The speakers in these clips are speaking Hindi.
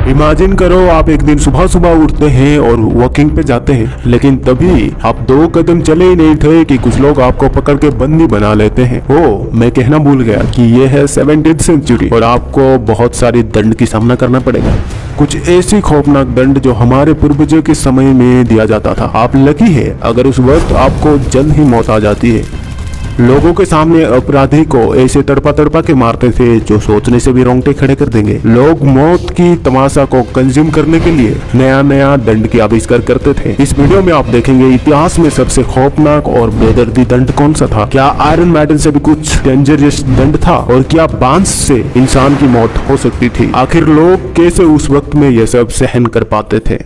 इमेजिन करो आप एक दिन सुबह सुबह उठते हैं और वॉकिंग पे जाते हैं, लेकिन तभी आप 2 कदम चले ही नहीं थे कि कुछ लोग आपको पकड़ के बंदी बना लेते हैं। मैं कहना भूल गया कि ये है 17th सेंचुरी और आपको बहुत सारी दंड की सामना करना पड़ेगा। कुछ ऐसी खौफनाक दंड जो हमारे पूर्वजों के समय में दिया जाता था। आप लकी है अगर उस वक्त आपको जल्द ही मौत आ जाती है। लोगों के सामने अपराधी को ऐसे तड़पा तड़पा के मारते थे जो सोचने से भी रोंगटे खड़े कर देंगे। लोग मौत की तमाशा को कंज्यूम करने के लिए नया नया दंड की आविष्कार करते थे। इस वीडियो में आप देखेंगे इतिहास में सबसे खौफनाक और बेदर्दी दंड कौन सा था। क्या आयरन मैडन से भी कुछ डेंजरस दंड था और क्या बांस से इंसान की मौत हो सकती थी। आखिर लोग कैसे उस वक्त में यह सब सहन कर पाते थे।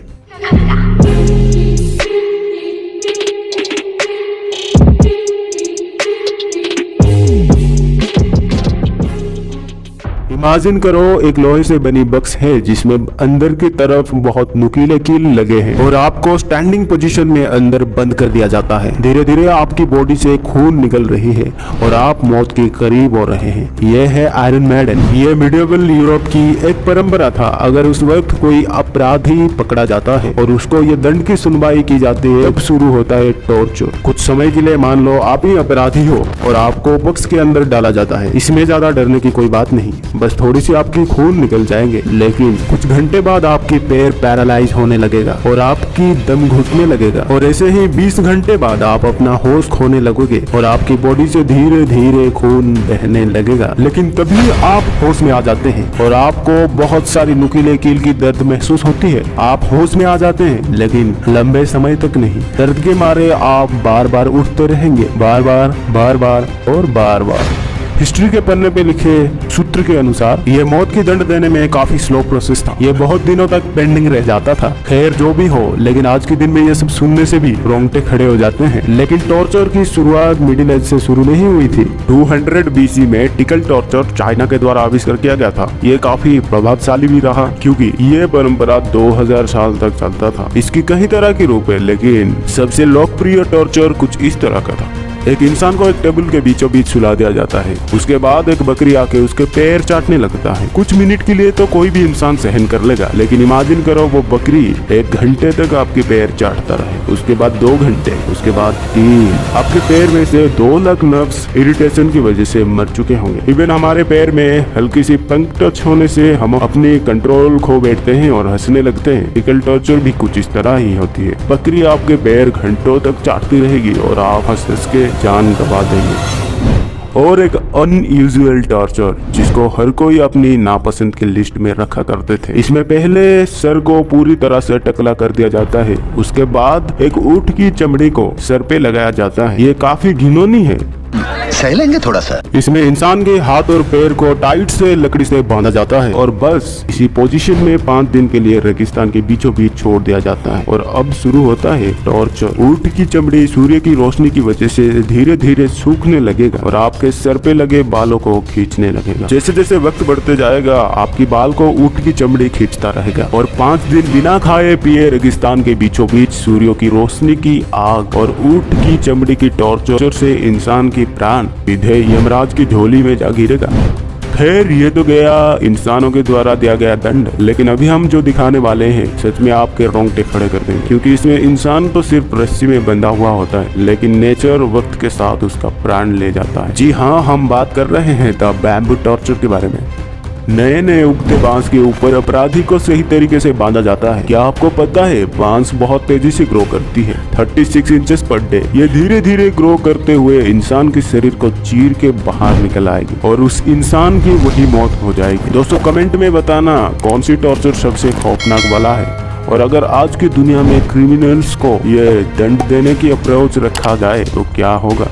इमेजिन करो एक लोहे से बनी बक्स है जिसमें अंदर की तरफ बहुत नुकीले कील लगे हैं और आपको स्टैंडिंग पोजीशन में अंदर बंद कर दिया जाता है। धीरे धीरे आपकी बॉडी से खून निकल रही है और आप मौत के करीब हो रहे हैं। यह है आयरन मैडन। ये मिडिवल यूरोप की एक परंपरा था। अगर उस वक्त कोई अपराधी पकड़ा जाता है और उसको ये दंड की सुनवाई की जाती है, तब शुरू होता है टॉर्चर। कुछ समय के लिए मान लो आप ही अपराधी हो और आपको बक्स के अंदर डाला जाता है। इसमें ज्यादा डरने की कोई बात नहीं, बस थोड़ी सी आपकी खून निकल जाएंगे। लेकिन कुछ घंटे बाद आपकी पैर पैरालाइज होने लगेगा और आपकी दम घुटने लगेगा और ऐसे ही 20 घंटे बाद आप अपना होश खोने लगोगे और आपकी बॉडी से धीरे धीरे खून बहने लगेगा। लेकिन तभी आप होश में आ जाते हैं और आपको बहुत सारी नुकीले कील की दर्द महसूस होती है। आप होश में आ जाते हैं लेकिन लंबे समय तक नहीं। दर्द के मारे आप बार बार उठते रहेंगे, बार बार और बार बार। हिस्ट्री के पन्ने पे लिखे सूत्र के अनुसार ये मौत की दंड देने में काफी स्लो प्रोसेस था। ये बहुत दिनों तक पेंडिंग रह जाता था। खैर जो भी हो, लेकिन आज के दिन में ये सब सुनने से भी रोंगटे खड़े हो जाते हैं। लेकिन टॉर्चर की शुरुआत मिडिल एज से शुरू नहीं हुई थी। 200 BC में टिकल टॉर्चर चाइना के द्वारा आविष्कार किया गया था। ये काफी प्रभावशाली भी रहा क्योंकि ये परंपरा 2000 साल तक चलता था। इसकी कई तरह के रूप है, लेकिन सबसे लोकप्रिय टॉर्चर कुछ इस तरह का था। एक इंसान को एक टेबल के बीचों बीच सुला दिया जाता है। उसके बाद एक बकरी आके उसके पैर चाटने लगता है। कुछ मिनट के लिए तो कोई भी इंसान सहन कर लेगा, लेकिन इमेजिन करो वो बकरी 1 घंटे तक आपके पैर चाटता रहे, उसके बाद 2 घंटे, उसके बाद 3। आपके पैर में से 2 लाख नर्व्स इरिटेशन की वजह से मर चुके होंगे। इवन हमारे पैर में हल्की सी पंख टच होने से हम अपनी कंट्रोल खो बैठते हैं और हंसने लगते हैं। टिकल टॉर्चर भी कुछ इस तरह ही होती है। बकरी आपके पैर घंटों तक चाटती रहेगी और आप हंस हंस के जान गवा देंगे। और एक अनयूजुअल टॉर्चर जिसको हर कोई अपनी नापसंद की लिस्ट में रखा करते थे। इसमें पहले सर को पूरी तरह से टकला कर दिया जाता है, उसके बाद एक ऊंट की चमड़ी को सर पे लगाया जाता है। ये काफी घिनौनी है। सह लेंगे थोड़ा सा। इसमें इंसान के हाथ और पैर को टाइट से लकड़ी से बांधा जाता है और बस इसी पोजीशन में 5 दिन के लिए रेगिस्तान के बीचों बीच छोड़ दिया जाता है। और अब शुरू होता है टॉर्चर। ऊंट की चमड़ी सूर्य की रोशनी की वजह से धीरे धीरे सूखने लगेगा और आपके सर पे लगे बालों को खींचने लगेगा। जैसे जैसे वक्त बढ़ते जाएगा आपकी बाल को ऊंट की चमड़ी खींचता रहेगा और 5 दिन बिना खाए पिए रेगिस्तान के बीचों बीच सूर्य की रोशनी की आग और ऊंट की चमड़ी की टॉर्चर से इंसान की प्राण सीधे यमराज की झोली में जा गिरेगा। खैर ये तो गया इंसानों के द्वारा दिया गया दंड, लेकिन अभी हम जो दिखाने वाले हैं सच में आपके रोंगटे खड़े कर देंगे, क्योंकि इसमें इंसान तो सिर्फ रस्सी में बंधा हुआ होता है, लेकिन नेचर वक्त के साथ उसका प्राण ले जाता है। जी हाँ, हम बात कर रहे हैं द बैम्बू टॉर्चर के बारे में। नए नए उगते बांस के ऊपर अपराधी को सही तरीके से बांधा जाता है। क्या आपको पता है बांस बहुत तेजी से ग्रो करती है, 36 इंचेस पर डे। ये धीरे धीरे ग्रो करते हुए इंसान के शरीर को चीर के बाहर निकल आएगी और उस इंसान की वही मौत हो जाएगी। दोस्तों कमेंट में बताना कौन सी टॉर्चर सबसे खौफनाक वाला है, और अगर आज की दुनिया में क्रिमिनल्स को ये दंड देने की अप्रोच रखा जाए तो क्या होगा।